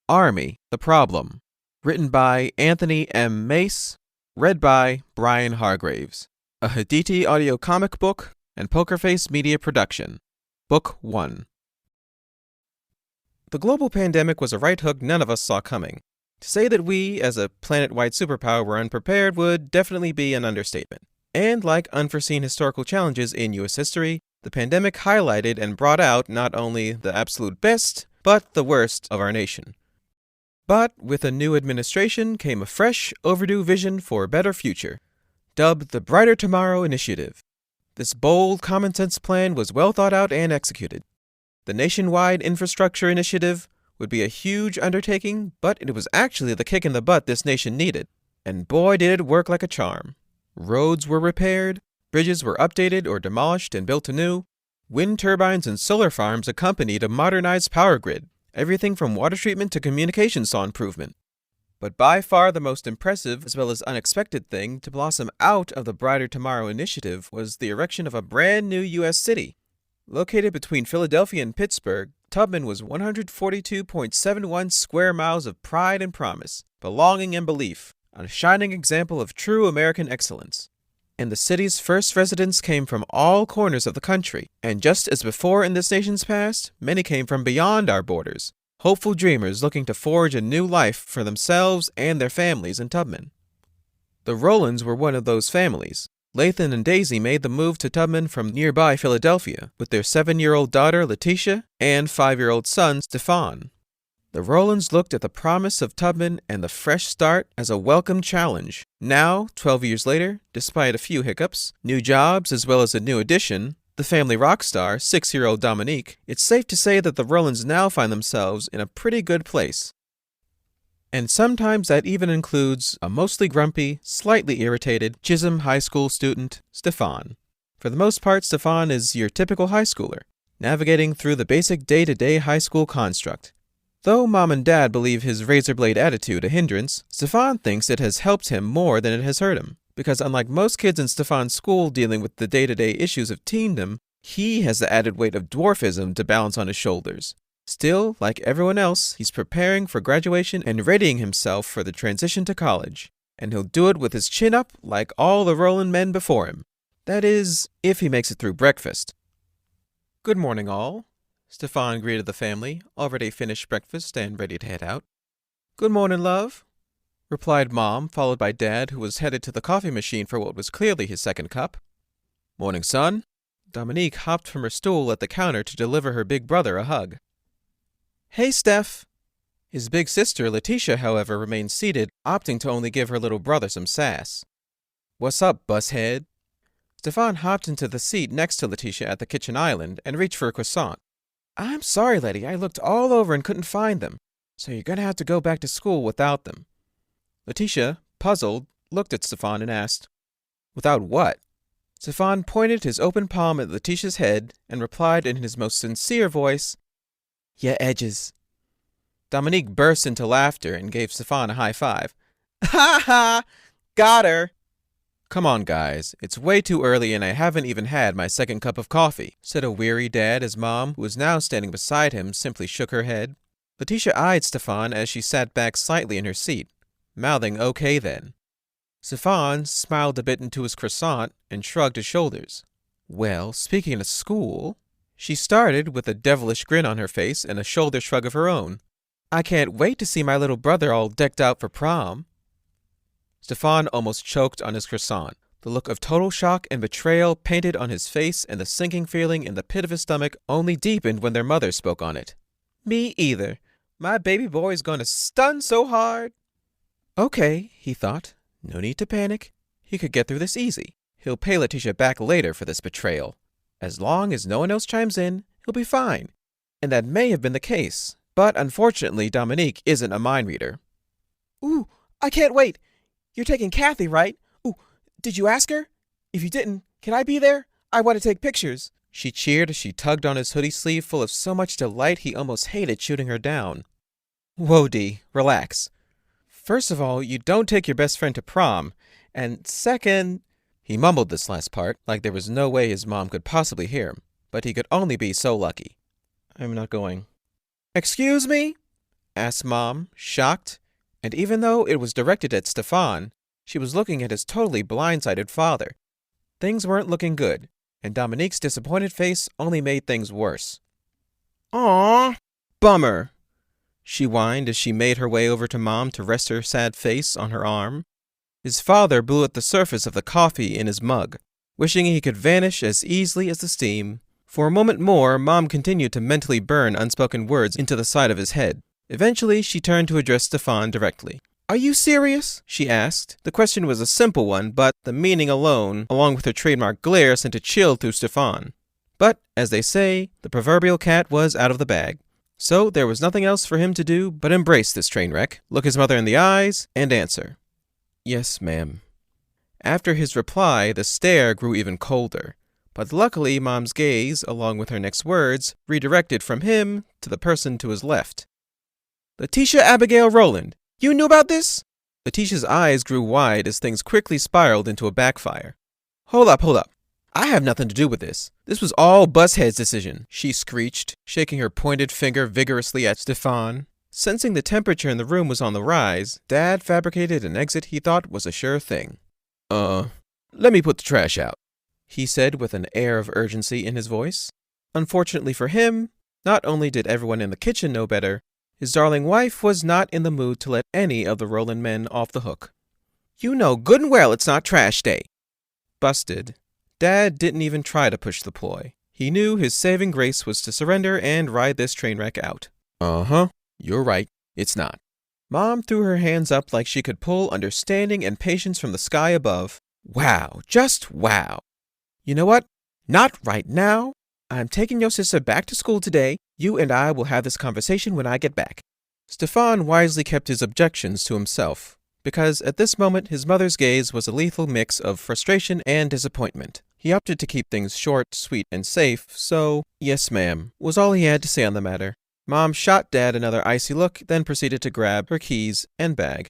Army, the Problem. Written by Anthony M. Mace. Read by Brian Hargraves. A Haditi audio comic book and Pokerface Media production. Book 1. The global pandemic was a right hook none of us saw coming. To say that we, as a planet-wide superpower, were unprepared would definitely be an understatement. And like unforeseen historical challenges in U.S. history, the pandemic highlighted and brought out not only the absolute best, but the worst of our nation. But with a new administration came a fresh, overdue vision for a better future, dubbed the Brighter Tomorrow Initiative. This bold, common-sense plan was well thought out and executed. The nationwide infrastructure initiative would be a huge undertaking, but it was actually the kick in the butt this nation needed. And boy did it work like a charm. Roads were repaired, bridges were updated or demolished and built anew, wind turbines and solar farms accompanied a modernized power grid. Everything from water treatment to communications saw improvement. But by far the most impressive as well as unexpected thing to blossom out of the Brighter Tomorrow Initiative was the erection of a brand new U.S. city. Located between Philadelphia and Pittsburgh, Tubman was 142.71 square miles of pride and promise, belonging and belief, a shining example of true American excellence. And the city's first residents came from all corners of the country, and just as before in this nation's past, many came from beyond our borders, hopeful dreamers looking to forge a new life for themselves and their families in Tubman. The Rowlands were one of those families. Lathan and Daisy made the move to Tubman from nearby Philadelphia with their 7-year-old daughter Letitia and 5-year-old son Stefan. The Rowlands looked at the promise of Tubman and the fresh start as a welcome challenge. Now, 12 years later, despite a few hiccups, new jobs as well as a new addition, the family rock star, 6-year-old Dominique, it's safe to say that the Rowlands now find themselves in a pretty good place. And sometimes that even includes a mostly grumpy, slightly irritated Chisholm High School student, Stefan. For the most part, Stefan is your typical high schooler, navigating through the basic day-to-day high school construct. Though Mom and Dad believe his razor-blade attitude a hindrance, Stefan thinks it has helped him more than it has hurt him, because unlike most kids in Stefan's school dealing with the day-to-day issues of teendom, he has the added weight of dwarfism to balance on his shoulders. Still, like everyone else, he's preparing for graduation and readying himself for the transition to college, and he'll do it with his chin up like all the Rowland men before him. That is, if he makes it through breakfast. Good morning, all. Stefan greeted the family, already finished breakfast and ready to head out. Good morning, love, replied Mom, followed by Dad, who was headed to the coffee machine for what was clearly his second cup. Morning, son. Dominique hopped from her stool at the counter to deliver her big brother a hug. Hey, Steph. His big sister, Letitia, however, remained seated, opting to only give her little brother some sass. What's up, bushead? Stefan hopped into the seat next to Letitia at the kitchen island and reached for a croissant. I'm sorry, Letty, I looked all over and couldn't find them, so you're going to have to go back to school without them. Letitia, puzzled, looked at Stefan and asked, Without what? Stefan pointed his open palm at Letitia's head and replied in his most sincere voice, Your edges. Dominique burst into laughter and gave Stefan a high five. Ha ha! Got her! Come on, guys. It's way too early and I haven't even had my second cup of coffee, said a weary Dad as Mom, who was now standing beside him, simply shook her head. Letitia eyed Stefan as she sat back slightly in her seat, mouthing okay then. Stefan smiled a bit into his croissant and shrugged his shoulders. Well, speaking of school, she started with a devilish grin on her face and a shoulder shrug of her own. I can't wait to see my little brother all decked out for prom. Stefan almost choked on his croissant. The look of total shock and betrayal painted on his face and the sinking feeling in the pit of his stomach only deepened when their mother spoke on it. Me either. My baby boy is going to stun so hard. Okay, he thought. No need to panic. He could get through this easy. He'll pay Letitia back later for this betrayal. As long as no one else chimes in, he'll be fine. And that may have been the case. But unfortunately, Dominique isn't a mind reader. Ooh, I can't wait. You're taking Kathy, right? Ooh, did you ask her? If you didn't, can I be there? I want to take pictures. She cheered as she tugged on his hoodie sleeve full of so much delight he almost hated shooting her down. Whoa, Dee, relax. First of all, you don't take your best friend to prom. And second, he mumbled this last part like there was no way his mom could possibly hear him, but he could only be so lucky. I'm not going. Excuse me? asked Mom, shocked, and even though it was directed at Stefan, she was looking at his totally blindsided father. Things weren't looking good, and Dominique's disappointed face only made things worse. "Aww, bummer," she whined as she made her way over to Mom to rest her sad face on her arm. His father blew at the surface of the coffee in his mug, wishing he could vanish as easily as the steam. For a moment more, Mom continued to mentally burn unspoken words into the side of his head. Eventually, she turned to address Stefan directly. "Are you serious?" she asked. The question was a simple one, but the meaning alone, along with her trademark glare, sent a chill through Stefan. But, as they say, the proverbial cat was out of the bag. So there was nothing else for him to do but embrace this train wreck, look his mother in the eyes, and answer. "Yes, ma'am." After his reply, the stare grew even colder. But luckily, Mom's gaze, along with her next words, redirected from him to the person to his left. "Letitia Abigail Rowland, you knew about this?" Letitia's eyes grew wide as things quickly spiraled into a backfire. Hold up. I have nothing to do with this. This was all Buzzhead's decision," she screeched, shaking her pointed finger vigorously at Stefan. Sensing the temperature in the room was on the rise, Dad fabricated an exit he thought was a sure thing. Let me put the trash out," he said with an air of urgency in his voice. Unfortunately for him, not only did everyone in the kitchen know better, his darling wife was not in the mood to let any of the Rowland men off the hook. "You know good and well it's not trash day." Busted. Dad didn't even try to push the ploy. He knew his saving grace was to surrender and ride this train wreck out. You're right, it's not." Mom threw her hands up like she could pull understanding and patience from the sky above. "Wow, just wow. You know what? Not right now. I'm taking your sister back to school today. You and I will have this conversation when I get back." Stefan wisely kept his objections to himself, because at this moment his mother's gaze was a lethal mix of frustration and disappointment. He opted to keep things short, sweet, and safe, so, "Yes, ma'am," was all he had to say on the matter. Mom shot Dad another icy look, then proceeded to grab her keys and bag.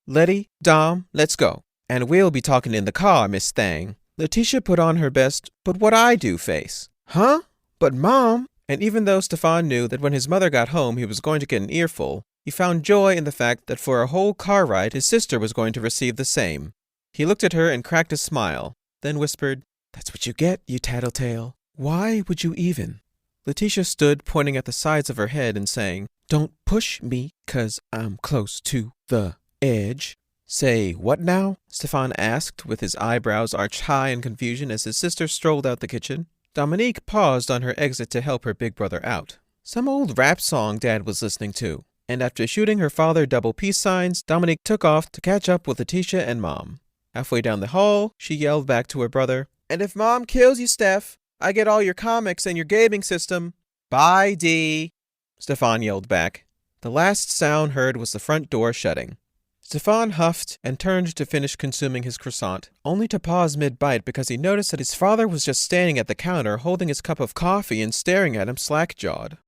"Letty, Dom, let's go. And we'll be talking in the car, Miss Thang." Letitia put on her best, "but what I do" face. "Huh? But Mom..." And even though Stefan knew that when his mother got home he was going to get an earful, he found joy in the fact that for a whole car ride his sister was going to receive the same. He looked at her and cracked a smile, then whispered, "That's what you get, you tattletale. Why would you even?" Letitia stood, pointing at the sides of her head and saying, "Don't push me, 'cause I'm close to the edge." "Say, what now?" Stefan asked, with his eyebrows arched high in confusion as his sister strolled out the kitchen. Dominique paused on her exit to help her big brother out. Some old rap song Dad was listening to, and after shooting her father double peace signs, Dominique took off to catch up with Letitia and Mom. Halfway down the hall, she yelled back to her brother, "And if Mom kills you, Steph, I get all your comics and your gaming system." "Bye, Dee," Stefan yelled back. The last sound heard was the front door shutting. Stefan huffed and turned to finish consuming his croissant, only to pause mid-bite because he noticed that his father was just standing at the counter holding his cup of coffee and staring at him slack-jawed.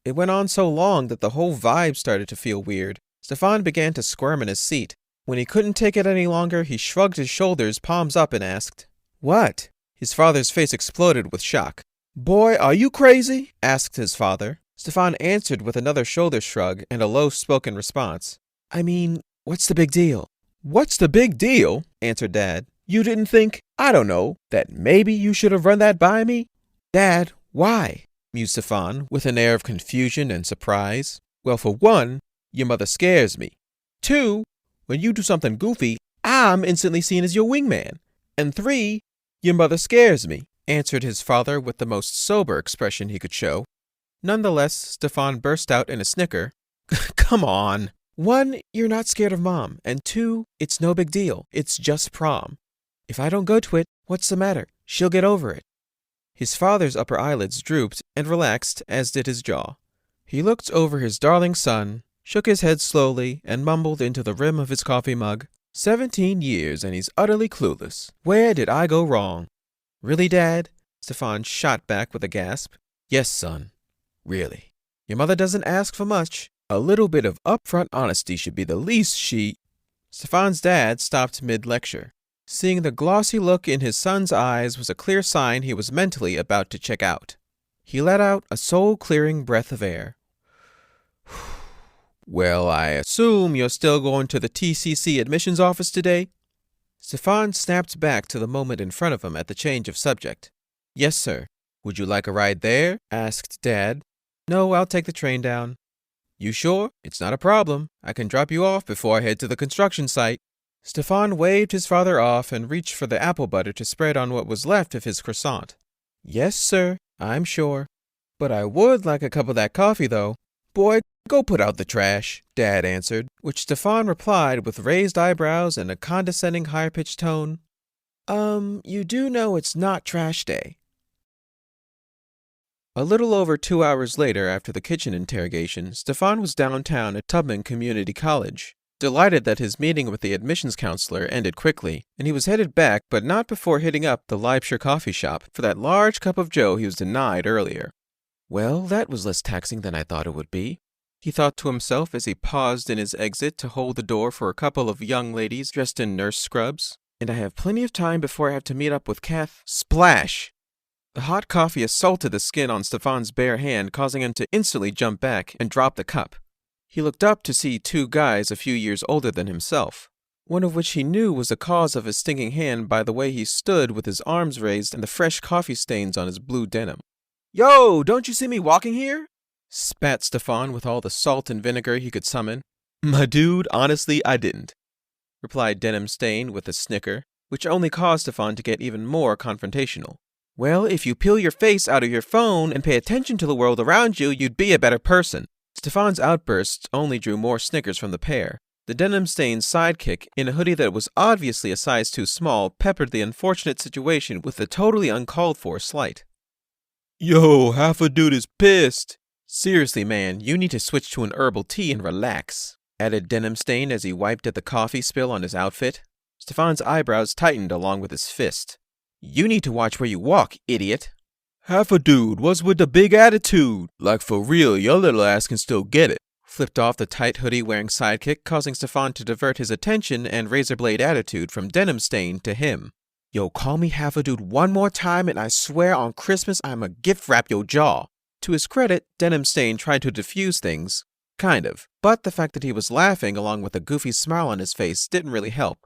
It went on so long that the whole vibe started to feel weird. Stefan began to squirm in his seat. When he couldn't take it any longer, he shrugged his shoulders, palms up, and asked, "What?" His father's face exploded with shock. "Boy, are you crazy?" asked his father. Stefan answered with another shoulder shrug and a low-spoken response. "I mean, what's the big deal?" "What's the big deal?" answered Dad. "You didn't think, I don't know, that maybe you should have run that by me?" "Dad, why?" mused Stefan with an air of confusion and surprise. "Well, for one, your mother scares me. 2, when you do something goofy, I'm instantly seen as your wingman. And 3, your mother scares me," answered his father with the most sober expression he could show. Nonetheless, Stefan burst out in a snicker. "Come on. 1, you're not scared of Mom, and 2, it's no big deal. It's just prom. If I don't go to it, what's the matter? She'll get over it." His father's upper eyelids drooped and relaxed, as did his jaw. He looked over his darling son, shook his head slowly, and mumbled into the rim of his coffee mug, 17 years and he's utterly clueless. Where did I go wrong?" "Really, Dad?" Stefan shot back with a gasp. "Yes, son. Really. Your mother doesn't ask for much. A little bit of upfront honesty should be the least she..." Stefan's dad stopped mid-lecture. Seeing the glossy look in his son's eyes was a clear sign he was mentally about to check out. He let out a soul-clearing breath of air. Well, I assume you're still going to the TCC admissions office today? Stefan snapped back to the moment in front of him at the change of subject. Yes, sir. Would you like a ride there? Asked Dad. No, I'll take the train down. You sure? It's not a problem. I can drop you off before I head to the construction site. Stefan waved his father off and reached for the apple butter to spread on what was left of his croissant. Yes, sir, I'm sure. But I would like a cup of that coffee, though. Boy, go put out the trash, Dad answered, which Stefan replied with raised eyebrows and a condescending high-pitched tone. You do know it's not trash day. A little over 2 hours later, after the kitchen interrogation, Stefan was downtown at Tubman Community College. Delighted that his meeting with the admissions counselor ended quickly, and he was headed back, but not before hitting up the Leipzig coffee shop for that large cup of joe he was denied earlier. Well, that was less taxing than I thought it would be, he thought to himself as he paused in his exit to hold the door for a couple of young ladies dressed in nurse scrubs. And I have plenty of time before I have to meet up with Kath. Splash! The hot coffee assaulted the skin on Stefan's bare hand, causing him to instantly jump back and drop the cup. He looked up to see two guys a few years older than himself, one of which he knew was the cause of his stinging hand by the way he stood with his arms raised and the fresh coffee stains on his blue denim. Yo, don't you see me walking here? Spat Stefan with all the salt and vinegar he could summon. My dude, honestly, I didn't, replied Denim Stain with a snicker, which only caused Stefan to get even more confrontational. Well, if you peel your face out of your phone and pay attention to the world around you, you'd be a better person. Stefan's outbursts only drew more snickers from the pair. The Denim Stain's sidekick, in a hoodie that was obviously a size too small, peppered the unfortunate situation with a totally uncalled-for slight. Yo, half a dude is pissed. Seriously, man, you need to switch to an herbal tea and relax, added Denim Stain as he wiped at the coffee spill on his outfit. Stefan's eyebrows tightened along with his fist. You need to watch where you walk, idiot. Half a dude, what's with the big attitude? Like for real, your little ass can still get it. Flipped off the tight hoodie-wearing sidekick, causing Stefan to divert his attention and razor-blade attitude from Denim Stain to him. Yo, call me half a dude one more time and I swear on Christmas I'ma gift wrap your jaw. To his credit, Denim Stain tried to diffuse things. Kind of. But the fact that he was laughing along with a goofy smile on his face didn't really help.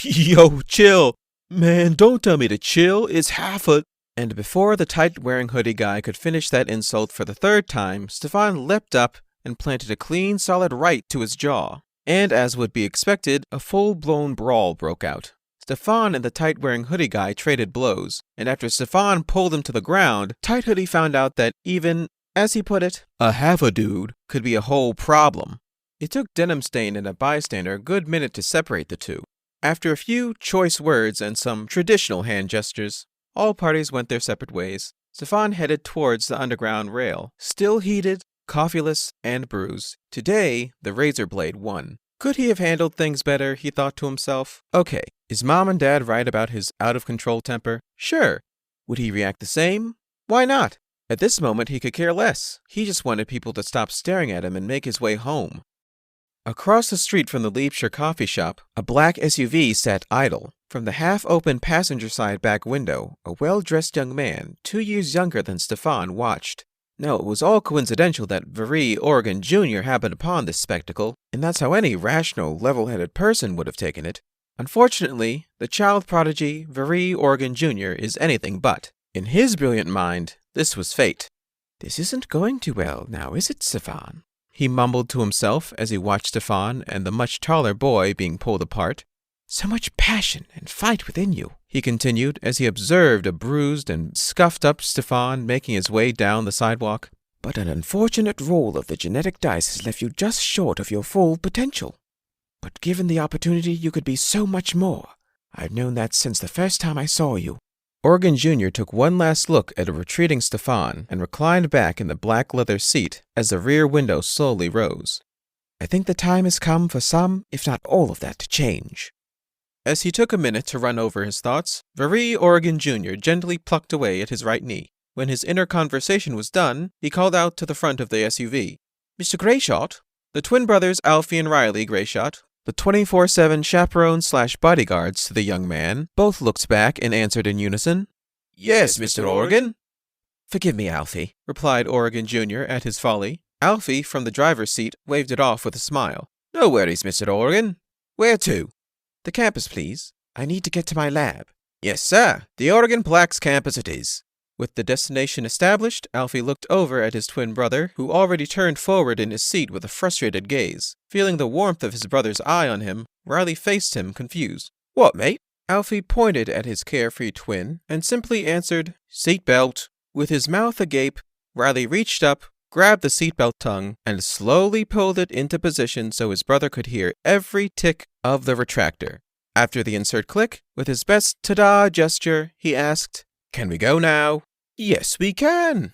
Yo, chill. Man, don't tell me to chill. It's half a... And before the tight-wearing hoodie guy could finish that insult for the third time, Stefan leapt up and planted a clean, solid right to his jaw. And as would be expected, a full-blown brawl broke out. Stefan and the tight-wearing hoodie guy traded blows, and after Stefan pulled him to the ground, Tight Hoodie found out that even, as he put it, a half-a-dude could be a whole problem. It took Denim Stain and a bystander a good minute to separate the two. After a few choice words and some traditional hand gestures, all parties went their separate ways. Stefan headed towards the underground rail, still heated, coffeeless, and bruised. Today, the razor blade won. Could he have handled things better, he thought to himself. Okay, is Mom and Dad right about his out-of-control temper? Sure. Would he react the same? Why not? At this moment, he could care less. He just wanted people to stop staring at him and make his way home. Across the street from the Leipzig coffee shop, a black SUV sat idle. From the half-open passenger-side back window, a well-dressed young man, 2 years younger than Stefan, watched. No, it was all coincidental that Varnee Oregon Jr. happened upon this spectacle, and that's how any rational, level-headed person would have taken it. Unfortunately, the child prodigy, Varnee Oregon Jr., is anything but. In his brilliant mind, this was fate. This isn't going too well now, is it, Stefan? He mumbled to himself as he watched Stefan and the much taller boy being pulled apart. So much passion and fight within you, he continued as he observed a bruised and scuffed-up Stefan making his way down the sidewalk. But an unfortunate roll of the genetic dice has left you just short of your full potential. But given the opportunity, you could be so much more. I've known that since the first time I saw you. Oregon Jr. took one last look at a retreating Stefan and reclined back in the black leather seat as the rear window slowly rose. I think the time has come for some, if not all of that, to change. As he took a minute to run over his thoughts, Varnee Oregon Jr. gently plucked away at his right knee. When his inner conversation was done, he called out to the front of the SUV. Mr. Grayshot? The twin brothers Alfie and Riley Grayshot, the 24/7 chaperones/bodyguards to the young man, both looked back and answered in unison. Yes, Mr. Oregon. Forgive me, Alfie, replied Oregon Jr. at his folly. Alfie, from the driver's seat, waved it off with a smile. No worries, Mr. Oregon. Where to? The campus, please. I need to get to my lab. Yes, sir. The Oregon Plax campus it is. With the destination established, Alfie looked over at his twin brother, who already turned forward in his seat with a frustrated gaze. Feeling the warmth of his brother's eye on him, Riley faced him, confused. What, mate? Alfie pointed at his carefree twin and simply answered, Seatbelt. With his mouth agape, Riley reached up, grabbed the seatbelt tongue, and slowly pulled it into position so his brother could hear every tick of the retractor. After the insert click, with his best ta-da gesture, he asked, Can we go now? Yes, we can.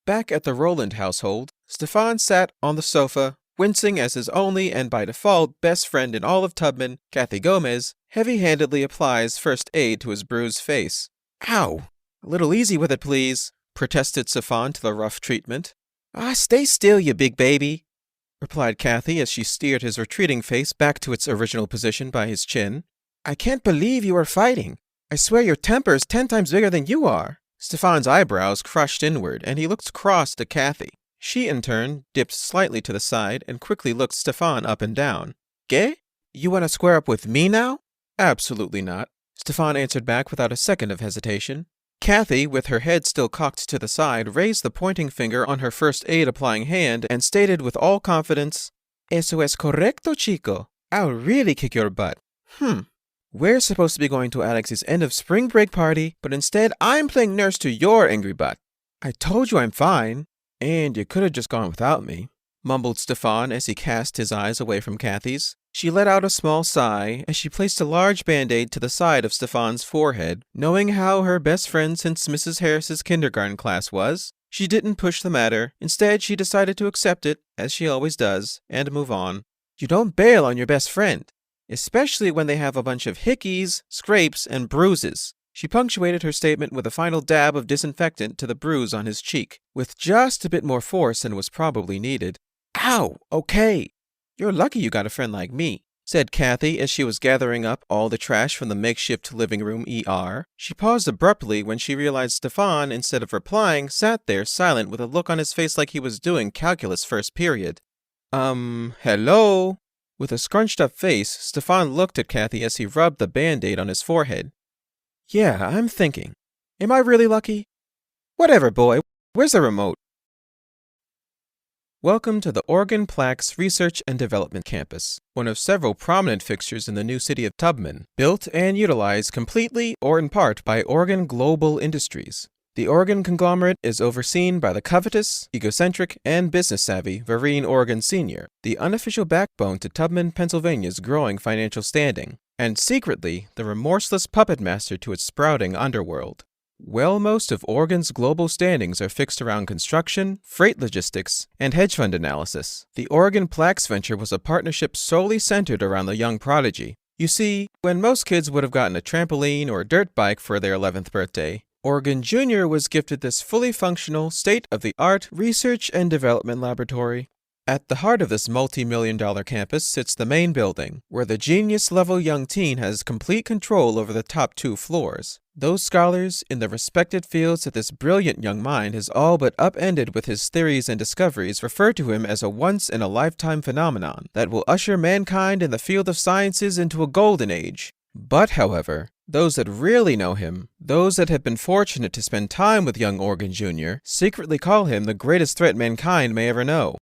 Back at the Rowland household, Stefan sat on the sofa, wincing as his only and by default best friend in all of Tubman, Kathy Gomez, heavy-handedly applies first aid to his bruised face. Ow! A little easy with it, please, protested Stefan to the rough treatment. Stay still, you big baby, replied Kathy as she steered his retreating face back to its original position by his chin. I can't believe you are fighting. I swear your temper is 10 times bigger than you are. Stefan's eyebrows crushed inward, and he looked cross to Kathy. She, in turn, dipped slightly to the side and quickly looked Stefan up and down. Gay? You want to square up with me now? Absolutely not, Stefan answered back without a second of hesitation. Kathy, with her head still cocked to the side, raised the pointing finger on her first aid-applying hand and stated with all confidence, Eso es correcto, chico. I'll really kick your butt. We're supposed to be going to Alex's end of spring break party, but instead I'm playing nurse to your angry butt. I told you I'm fine, and you could have just gone without me, mumbled Stefan as he cast his eyes away from Kathy's. She let out a small sigh as she placed a large Band-Aid to the side of Stefan's forehead. Knowing how her best friend since Mrs. Harris's kindergarten class was, she didn't push the matter. Instead, she decided to accept it, as she always does, and move on. You don't bail on your best friend, especially when they have a bunch of hickeys, scrapes, and bruises. She punctuated her statement with a final dab of disinfectant to the bruise on his cheek, with just a bit more force than was probably needed. Ow! Okay. You're lucky you got a friend like me, said Kathy as she was gathering up all the trash from the makeshift living room ER. She paused abruptly when she realized Stefan, instead of replying, sat there silent with a look on his face like he was doing calculus first period. Hello? With a scrunched-up face, Stefan looked at Kathy as he rubbed the Band-Aid on his forehead. Yeah, I'm thinking. Am I really lucky? Whatever, boy. Where's the remote? Welcome to the Oregon Plax Research and Development Campus, one of several prominent fixtures in the new city of Tubman, built and utilized completely or in part by Oregon Global Industries. The Oregon conglomerate is overseen by the covetous, egocentric, and business-savvy Varnee Oregon Jr., the unofficial backbone to Tubman, Pennsylvania's growing financial standing, and secretly the remorseless puppet master to its sprouting underworld. Well, most of Oregon's global standings are fixed around construction, freight logistics, and hedge fund analysis. The Oregon Plax venture was a partnership solely centered around the young prodigy. You see, when most kids would have gotten a trampoline or a dirt bike for their 11th birthday, Oregon Jr. was gifted this fully functional, state-of-the-art research and development laboratory. At the heart of this multi-million-dollar campus sits the main building, where the genius-level young teen has complete control over the top 2 floors. Those scholars in the respected fields that this brilliant young mind has all but upended with his theories and discoveries refer to him as a once-in-a-lifetime phenomenon that will usher mankind in the field of sciences into a golden age. But, however, those that really know him, those that have been fortunate to spend time with young Oregon Jr., secretly call him the greatest threat mankind may ever know.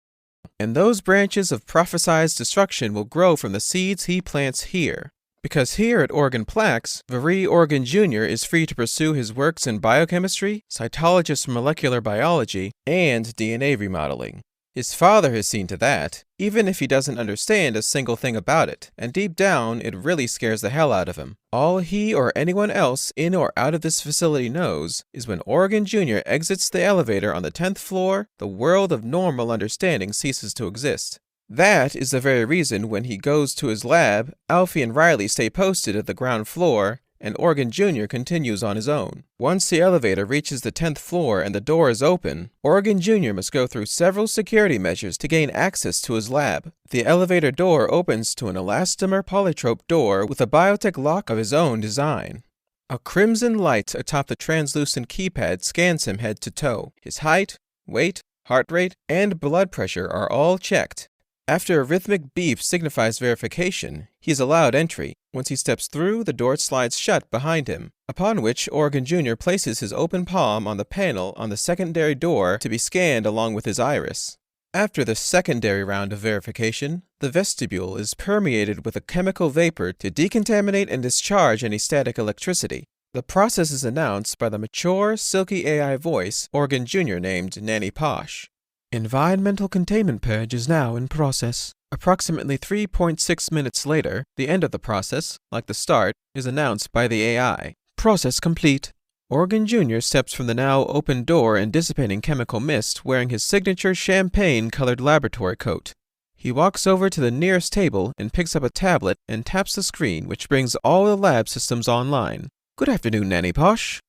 And those branches of prophesied destruction will grow from the seeds he plants here. Because here at Oregon Plax, Varnee Oregon Jr. is free to pursue his works in biochemistry, cytologist molecular biology, and DNA remodeling. His father has seen to that, even if he doesn't understand a single thing about it, and deep down, it really scares the hell out of him. All he or anyone else in or out of this facility knows is when Oregon Jr. exits the elevator on the 10th floor, the world of normal understanding ceases to exist. That is the very reason when he goes to his lab, Alfie and Riley stay posted at the ground floor, and Oregon Jr. continues on his own. Once the elevator reaches the 10th floor and the door is open, Oregon Jr. must go through several security measures to gain access to his lab. The elevator door opens to an elastomer polytrope door with a biotech lock of his own design. A crimson light atop the translucent keypad scans him head to toe. His height, weight, heart rate, and blood pressure are all checked. After a rhythmic beep signifies verification, he is allowed entry. Once he steps through, the door slides shut behind him, upon which Oregon Jr. places his open palm on the panel on the secondary door to be scanned along with his iris. After the secondary round of verification, the vestibule is permeated with a chemical vapor to decontaminate and discharge any static electricity. The process is announced by the mature, silky AI voice Oregon Jr. named Nanny Posh. Environmental containment purge is now in process. Approximately 3.6 minutes later, the end of the process, like the start, is announced by the AI. Process complete. Oregon Jr. steps from the now open door in dissipating chemical mist wearing his signature champagne-colored laboratory coat. He walks over to the nearest table and picks up a tablet and taps the screen, which brings all the lab systems online. Good afternoon, Nanny Posh.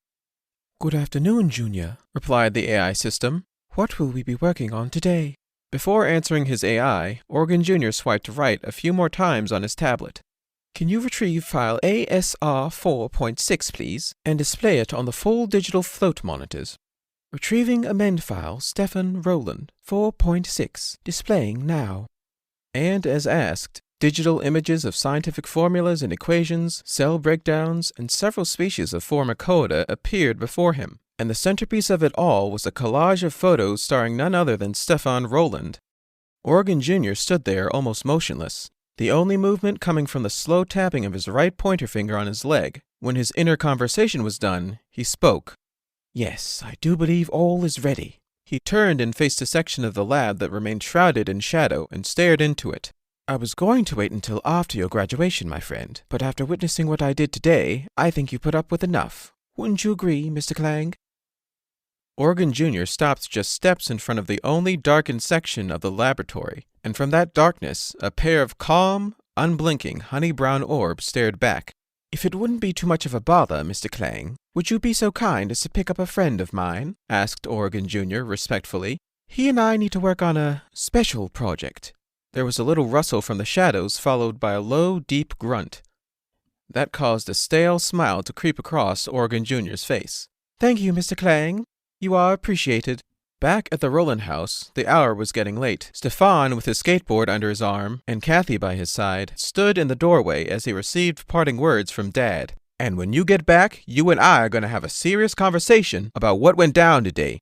Good afternoon, Junior, replied the AI system. What will we be working on today? Before answering his AI, Oregon Jr. swiped right a few more times on his tablet. Can you retrieve file ASR 4.6, please, and display it on the full digital float monitors? Retrieving amend file Stefan Rowland 4.6, displaying now. And as asked, digital images of scientific formulas and equations, cell breakdowns, and several species of Formicoida appeared before him, and the centerpiece of it all was a collage of photos starring none other than Stefan Rowland. Oregon Jr. stood there almost motionless, the only movement coming from the slow tapping of his right pointer finger on his leg. When his inner conversation was done, he spoke. Yes, I do believe all is ready. He turned and faced a section of the lab that remained shrouded in shadow and stared into it. I was going to wait until after your graduation, my friend, but after witnessing what I did today, I think you put up with enough. Wouldn't you agree, Mr. Clang? Oregon Jr. stopped just steps in front of the only darkened section of the laboratory, and from that darkness, a pair of calm, unblinking, honey-brown orbs stared back. If it wouldn't be too much of a bother, Mr. Clang, would you be so kind as to pick up a friend of mine? Asked Oregon Jr. respectfully. He and I need to work on a special project. There was a little rustle from the shadows, followed by a low, deep grunt. That caused a stale smile to creep across Oregon Jr.'s face. Thank you, Mr. Clang. You are appreciated. Back at the Rowland house, the hour was getting late. Stefan, with his skateboard under his arm, and Kathy by his side, stood in the doorway as he received parting words from Dad. And when you get back, you and I are going to have a serious conversation about what went down today.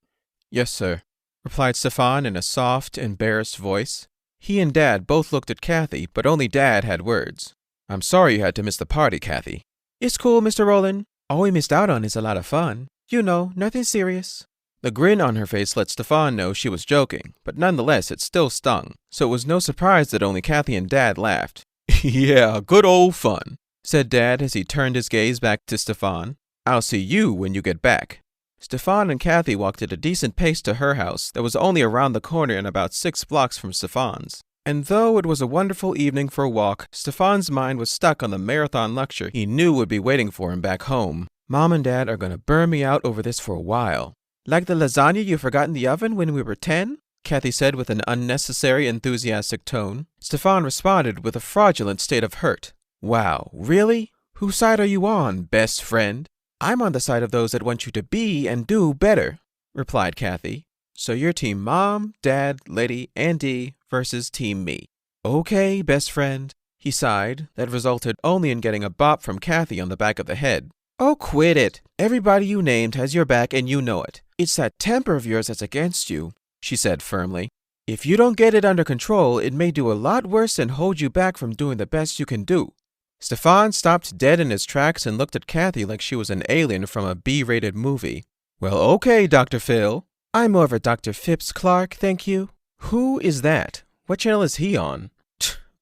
Yes, sir, replied Stefan in a soft, embarrassed voice. He and Dad both looked at Kathy, but only Dad had words. I'm sorry you had to miss the party, Kathy. It's cool, Mr. Rowland. All we missed out on is a lot of fun. You know, nothing serious. The grin on her face let Stefan know she was joking, but nonetheless it still stung, so it was no surprise that only Kathy and Dad laughed. Yeah, good old fun, said Dad as he turned his gaze back to Stefan. I'll see you when you get back. Stefan and Kathy walked at a decent pace to her house that was only around the corner and about 6 blocks from Stefan's. And though it was a wonderful evening for a walk, Stefan's mind was stuck on the marathon lecture he knew would be waiting for him back home. Mom and Dad are going to burn me out over this for a while. Like the lasagna you forgot in the oven when we were 10? Kathy said with an unnecessary enthusiastic tone. Stefan responded with a fraudulent state of hurt. Wow, really? Whose side are you on, best friend? I'm on the side of those that want you to be and do better, replied Kathy. So you're team Mom, Dad, Lady, and Dee versus team me. Okay, best friend, he sighed. That resulted only in getting a bop from Kathy on the back of the head. Oh, quit it. Everybody you named has your back and you know it. It's that temper of yours that's against you, she said firmly. If you don't get it under control, it may do a lot worse than hold you back from doing the best you can do. Stefan stopped dead in his tracks and looked at Kathy like she was an alien from a B-rated movie. Well, okay, Dr. Phil. I'm more of a Dr. Phipps Clark, thank you. Who is that? What channel is he on?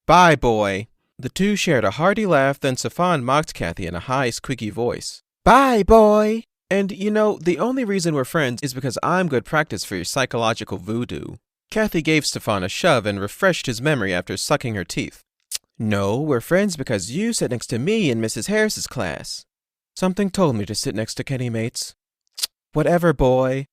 Bye, boy. The two shared a hearty laugh, then Stefan mocked Kathy in a high, squeaky voice. Bye, boy! And, you know, the only reason we're friends is because I'm good practice for your psychological voodoo. Kathy gave Stefan a shove and refreshed his memory after sucking her teeth. No, we're friends because you sit next to me in Mrs. Harris's class. Something told me to sit next to Kenny Mates. Whatever, boy.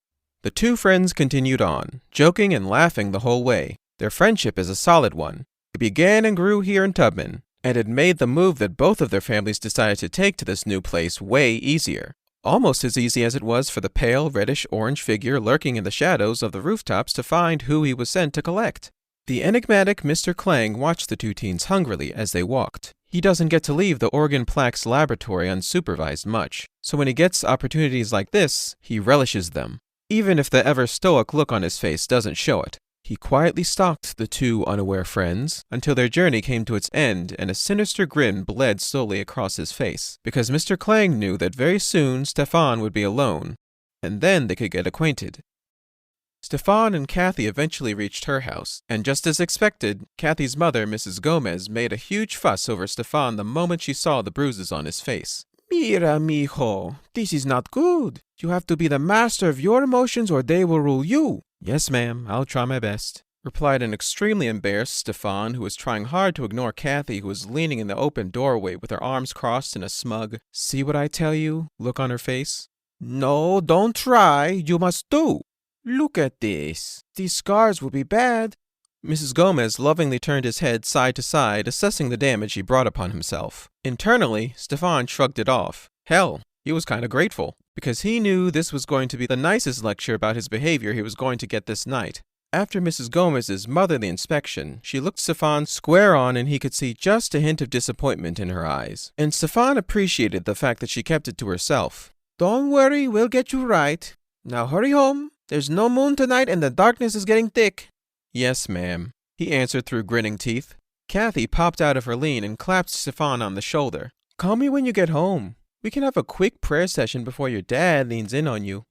The two friends continued on, joking and laughing the whole way. Their friendship is a solid one. It began and grew here in Tubman, and it made the move that both of their families decided to take to this new place way easier. Almost as easy as it was for the pale reddish-orange figure lurking in the shadows of the rooftops to find who he was sent to collect. The enigmatic Mr. Clang watched the two teens hungrily as they walked. He doesn't get to leave the Oregon Plaque's laboratory unsupervised much, so when he gets opportunities like this, he relishes them, even if the ever-stoic look on his face doesn't show it. He quietly stalked the two unaware friends until their journey came to its end and a sinister grin bled slowly across his face, because Mr. Clang knew that very soon Stefan would be alone, and then they could get acquainted. Stefan and Kathy eventually reached her house, and just as expected, Kathy's mother, Mrs. Gomez, made a huge fuss over Stefan the moment she saw the bruises on his face. "Mira, mijo, this is not good. You have to be the master of your emotions or they will rule you." "Yes, ma'am, I'll try my best," replied an extremely embarrassed Stefan, who was trying hard to ignore Kathy, who was leaning in the open doorway with her arms crossed in a smug, "See what I tell you?" look on her face. "No, don't try. You must do. Look at this. These scars will be bad." Mrs. Gomez lovingly turned his head side to side, assessing the damage he brought upon himself. Internally, Stefan shrugged it off. Hell, he was kind of grateful, because he knew this was going to be the nicest lecture about his behavior he was going to get this night. After Mrs. Gomez's motherly inspection, she looked Stefan square on and he could see just a hint of disappointment in her eyes. And Stefan appreciated the fact that she kept it to herself. "Don't worry, we'll get you right. Now hurry home. There's no moon tonight and the darkness is getting thick." "Yes, ma'am," he answered through grinning teeth. Kathy popped out of her lean and clapped Stefan on the shoulder. "Call me when you get home. We can have a quick prayer session before your dad leans in on you."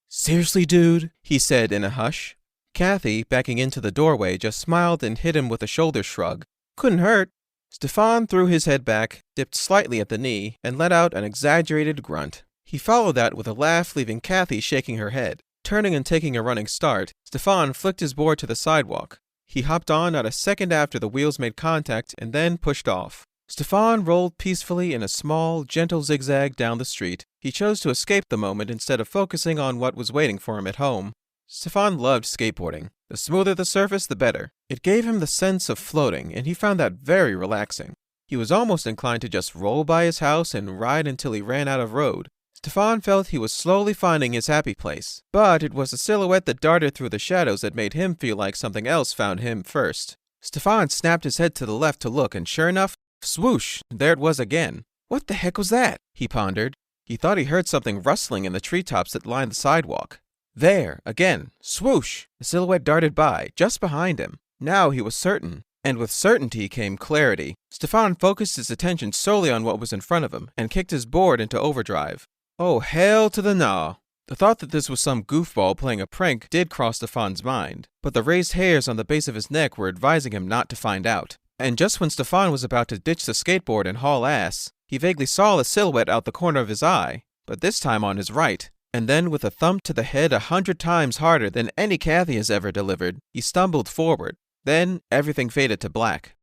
"Seriously, dude?" he said in a hush. Kathy, backing into the doorway, just smiled and hit him with a shoulder shrug. "Couldn't hurt." Stefan threw his head back, dipped slightly at the knee, and let out an exaggerated grunt. He followed that with a laugh, leaving Kathy shaking her head. Turning and taking a running start, Stefan flicked his board to the sidewalk. He hopped on not a second after the wheels made contact and then pushed off. Stefan rolled peacefully in a small, gentle zigzag down the street. He chose to escape the moment instead of focusing on what was waiting for him at home. Stefan loved skateboarding. The smoother the surface, the better. It gave him the sense of floating, and he found that very relaxing. He was almost inclined to just roll by his house and ride until he ran out of road. Stefan felt he was slowly finding his happy place, but it was a silhouette that darted through the shadows that made him feel like something else found him first. Stefan snapped his head to the left to look, and sure enough, swoosh, there it was again. What the heck was that? He pondered. He thought he heard something rustling in the treetops that lined the sidewalk. There, again, swoosh, the silhouette darted by, just behind him. Now he was certain, and with certainty came clarity. Stefan focused his attention solely on what was in front of him, and kicked his board into overdrive. Oh, hell to the nah. The thought that this was some goofball playing a prank did cross Stefan's mind, but the raised hairs on the base of his neck were advising him not to find out. And just when Stefan was about to ditch the skateboard and haul ass, he vaguely saw a silhouette out the corner of his eye, but this time on his right. And then with a thump to the head 100 times harder than any Kathy has ever delivered, he stumbled forward. Then everything faded to black.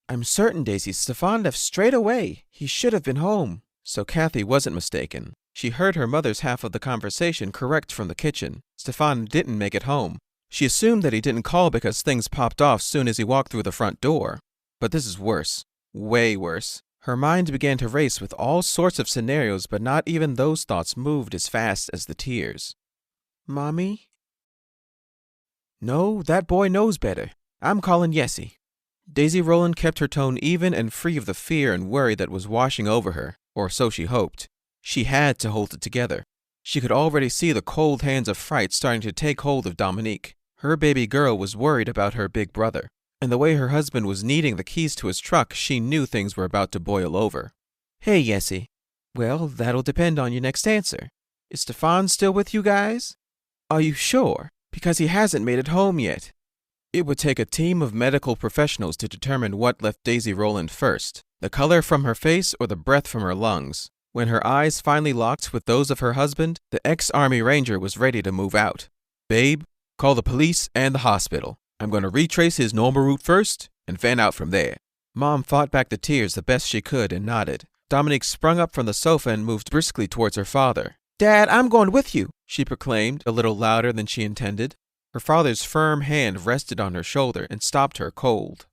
"I'm certain, Daisy, Stefan left straight away. He should have been home." So Kathy wasn't mistaken. She heard her mother's half of the conversation correct from the kitchen. Stefan didn't make it home. She assumed that he didn't call because things popped off soon as he walked through the front door. But this is worse. Way worse. Her mind began to race with all sorts of scenarios, but not even those thoughts moved as fast as the tears. "Mommy?" "No, that boy knows better. I'm calling Yessie." Daisy Rowland kept her tone even and free of the fear and worry that was washing over her, or so she hoped. She had to hold it together. She could already see the cold hands of fright starting to take hold of Dominique. Her baby girl was worried about her big brother, and the way her husband was needing the keys to his truck, she knew things were about to boil over. "Hey, Yessie." "Well, that'll depend on your next answer. Is Stefan still with you guys?" "Are you sure? Because he hasn't made it home yet." It would take a team of medical professionals to determine what left Daisy Rowland first, the color from her face or the breath from her lungs. When her eyes finally locked with those of her husband, the ex-Army Ranger was ready to move out. "Babe, call the police and the hospital. I'm going to retrace his normal route first and fan out from there." Mom fought back the tears the best she could and nodded. Dominique sprung up from the sofa and moved briskly towards her father. "Dad, I'm going with you," she proclaimed, a little louder than she intended. Her father's firm hand rested on her shoulder and stopped her cold.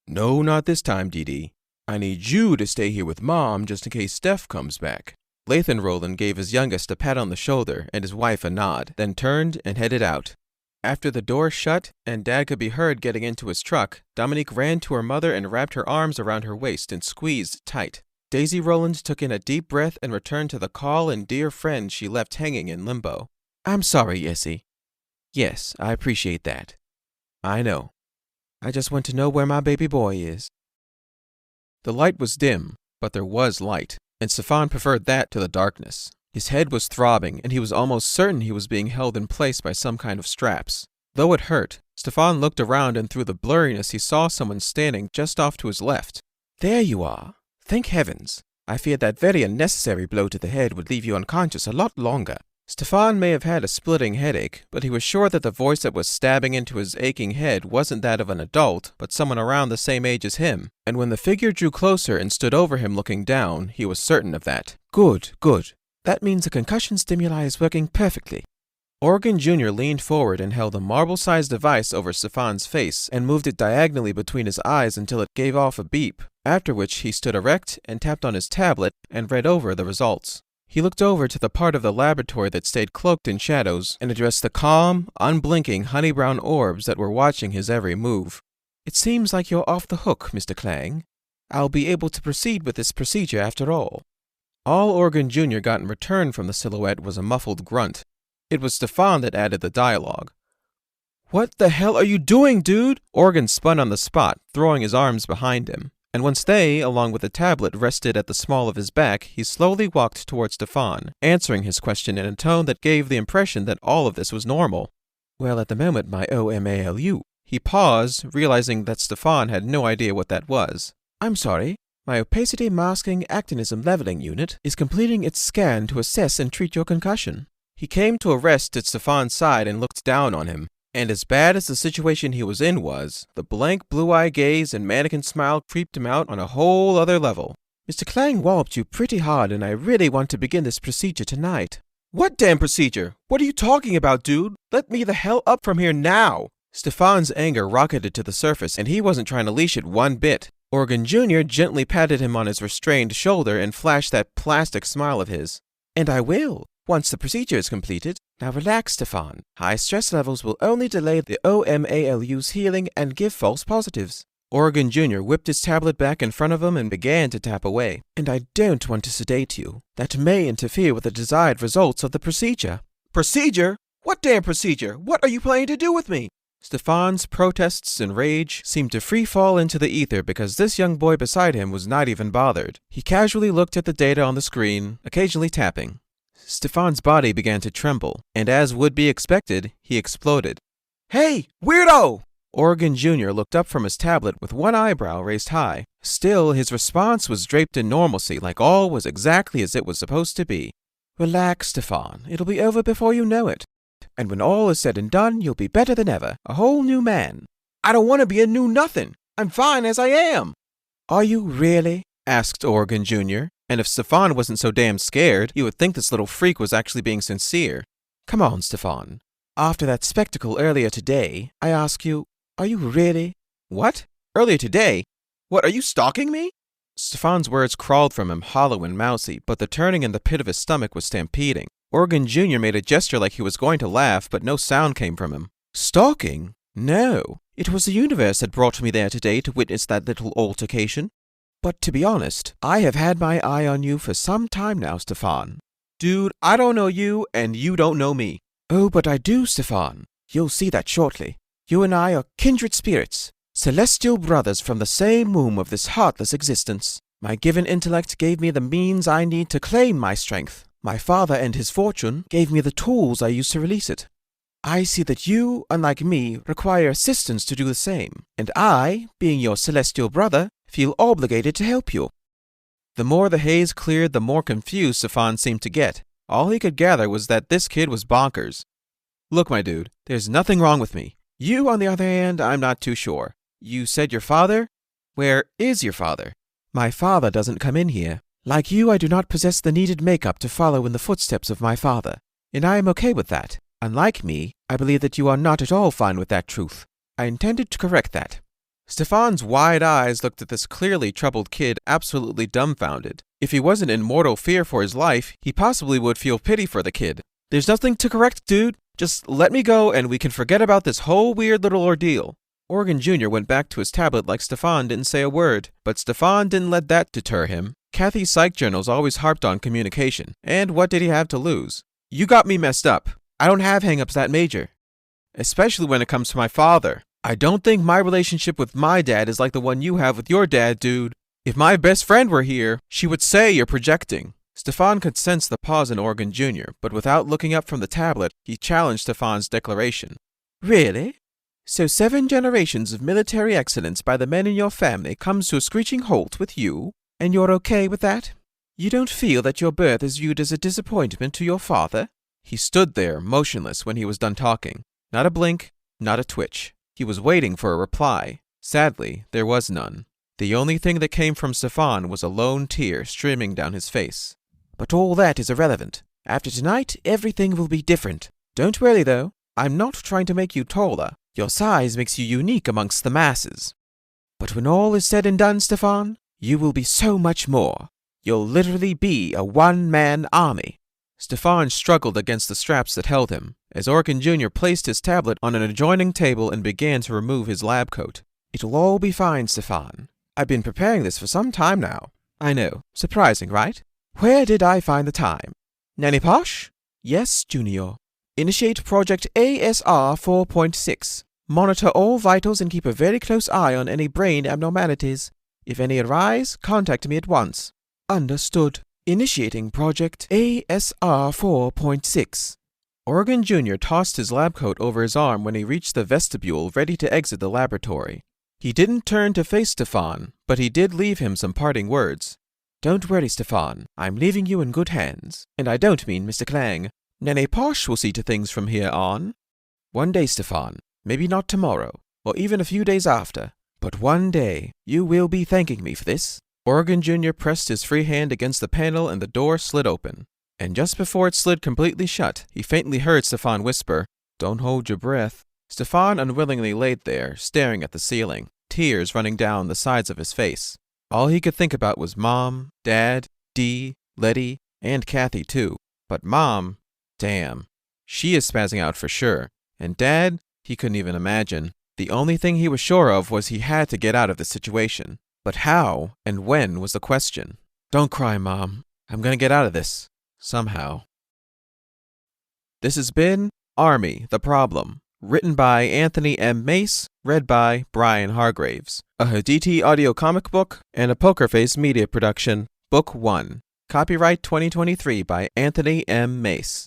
"No, not this time, Dee Dee. I need you to stay here with Mom just in case Steph comes back." Stefan Rowland gave his youngest a pat on the shoulder and his wife a nod, then turned and headed out. After the door shut and Dad could be heard getting into his truck, Dominique ran to her mother and wrapped her arms around her waist and squeezed tight. Daisy Rowland took in a deep breath and returned to the call and dear friend she left hanging in limbo. "I'm sorry, Essie." "Yes, I appreciate that." "I know. I just want to know where my baby boy is." The light was dim, but there was light, and Stefan preferred that to the darkness. His head was throbbing, and he was almost certain he was being held in place by some kind of straps. Though it hurt, Stefan looked around and through the blurriness he saw someone standing just off to his left. "There you are. Thank heavens. I feared that very unnecessary blow to the head would leave you unconscious a lot longer." Stefan may have had a splitting headache, but he was sure that the voice that was stabbing into his aching head wasn't that of an adult, but someone around the same age as him, and when the figure drew closer and stood over him looking down, he was certain of that. Good, good. That means the concussion stimuli is working perfectly." Oregon Jr. leaned forward and held a marble-sized device over Stefan's face and moved it diagonally between his eyes until it gave off a beep, after which he stood erect and tapped on his tablet and read over the results. He looked over to the part of the laboratory that stayed cloaked in shadows and addressed the calm, unblinking, honey-brown orbs that were watching his every move. "It seems like you're off the hook, Mr. Clang. I'll be able to proceed with this procedure after all." All Oregon Jr. got in return from the silhouette was a muffled grunt. It was Stefan that added the dialogue. "What the hell are you doing, dude?" Oregon spun on the spot, throwing his arms behind him. And once they, along with the tablet, rested at the small of his back, he slowly walked towards Stefan, answering his question in a tone that gave the impression that all of this was normal. "Well, at the moment, my OMALU." He paused, realizing that Stefan had no idea what that was. "I'm sorry. My opacity masking actinism leveling unit is completing its scan to assess and treat your concussion." He came to a rest at Stefan's side and looked down on him. And as bad as the situation he was in was, the blank blue-eye gaze and mannequin smile creeped him out on a whole other level. "Mr. Clang walloped you pretty hard, and I really want to begin this procedure tonight." "What damn procedure? What are you talking about, dude? Let me the hell up from here now!" Stefan's anger rocketed to the surface, and he wasn't trying to leash it one bit. Oregon Jr. gently patted him on his restrained shoulder and flashed that plastic smile of his. "And I will, once the procedure is completed. Now relax, Stefan. High stress levels will only delay the OMALU's healing and give false positives." Oregon Jr. whipped his tablet back in front of him and began to tap away. "And I don't want to sedate you. That may interfere with the desired results of the procedure." "Procedure? What damn procedure? What are you planning to do with me?" Stefan's protests and rage seemed to free fall into the ether because this young boy beside him was not even bothered. He casually looked at the data on the screen, occasionally tapping. Stefan's body began to tremble, and as would be expected, he exploded. "Hey, weirdo!" Oregon Jr. looked up from his tablet with one eyebrow raised high. Still, his response was draped in normalcy, like all was exactly as it was supposed to be. "Relax, Stefan. It'll be over before you know it. And when all is said and done, you'll be better than ever, a whole new man." "I don't want to be a new nothing. I'm fine as I am." "Are you really?" asked Oregon Jr., and if Stefan wasn't so damn scared, you would think this little freak was actually being sincere. "Come on, Stefan. After that spectacle earlier today, I ask you, are you really?" "What? Earlier today? What, are you stalking me?" Stefan's words crawled from him hollow and mousy, but the turning in the pit of his stomach was stampeding. Oregon Jr. made a gesture like he was going to laugh, but no sound came from him. "Stalking? No. It was the universe that brought me there today to witness that little altercation. But to be honest, I have had my eye on you for some time now, Stefan." "Dude, I don't know you, and you don't know me." "Oh, but I do, Stefan. You'll see that shortly. You and I are kindred spirits, celestial brothers from the same womb of this heartless existence. My given intellect gave me the means I need to claim my strength. My father and his fortune gave me the tools I use to release it. I see that you, unlike me, require assistance to do the same, and I, being your celestial brother, feel obligated to help you." The more the haze cleared, the more confused Stefan seemed to get. All he could gather was that this kid was bonkers. "Look, my dude, there's nothing wrong with me. You, on the other hand, I'm not too sure. You said your father? Where is your father?" "My father doesn't come in here. Like you, I do not possess the needed makeup to follow in the footsteps of my father, and I am okay with that. Unlike me, I believe that you are not at all fine with that truth. I intended to correct that." Stefan's wide eyes looked at this clearly troubled kid, absolutely dumbfounded. If he wasn't in mortal fear for his life, he possibly would feel pity for the kid. There's nothing to correct, dude. Just let me go and we can forget about this whole weird little ordeal. Oregon Jr. went back to his tablet like Stefan didn't say a word, but Stefan didn't let that deter him. Kathy's psych journals always harped on communication, and what did he have to lose? You got me messed up. I don't have hang-ups that major. Especially when it comes to my father. I don't think my relationship with my dad is like the one you have with your dad, dude. If my best friend were here, she would say you're projecting. Stefan could sense the pause in Oregon Jr., but without looking up from the tablet, he challenged Stefan's declaration. Really? So 7 generations of military excellence by the men in your family comes to a screeching halt with you, and you're okay with that? You don't feel that your birth is viewed as a disappointment to your father? He stood there, motionless, when he was done talking. Not a blink, not a twitch. He was waiting for a reply. Sadly, there was none. The only thing that came from Stefan was a lone tear streaming down his face. But all that is irrelevant. After tonight, everything will be different. Don't worry, though. I'm not trying to make you taller. Your size makes you unique amongst the masses. But when all is said and done, Stefan, you will be so much more. You'll literally be a one-man army. Stefan struggled against the straps that held him, as Oregon Jr. placed his tablet on an adjoining table and began to remove his lab coat. It'll all be fine, Stefan. I've been preparing this for some time now. I know. Surprising, right? Where did I find the time? Nanny Posh? Yes, Junior. Initiate Project ASR 4.6. Monitor all vitals and keep a very close eye on any brain abnormalities. If any arise, contact me at once. Understood. Initiating Project ASR 4.6. Oregon Jr. tossed his lab coat over his arm when he reached the vestibule ready to exit the laboratory. He didn't turn to face Stefan, but he did leave him some parting words. Don't worry, Stefan. I'm leaving you in good hands. And I don't mean Mr. Clang. Nene Posh will see to things from here on. One day, Stefan. Maybe not tomorrow, or even a few days after. But one day, you will be thanking me for this. Oregon Jr. pressed his free hand against the panel and the door slid open. And just before it slid completely shut, he faintly heard Stefan whisper, Don't hold your breath. Stefan unwillingly laid there, staring at the ceiling, tears running down the sides of his face. All he could think about was Mom, Dad, Dee, Letty, and Kathy too. But Mom, damn, she is spazzing out for sure. And Dad, he couldn't even imagine. The only thing he was sure of was he had to get out of the situation. But how and when was the question. Don't cry, Mom. I'm gonna get out of this. Somehow. This has been Army, the Problem, written by Anthony M. Mace, read by Brian Hargraves, a Haditi audio comic book and a Poker Face media production, Book 1. Copyright 2023 by Anthony M. Mace.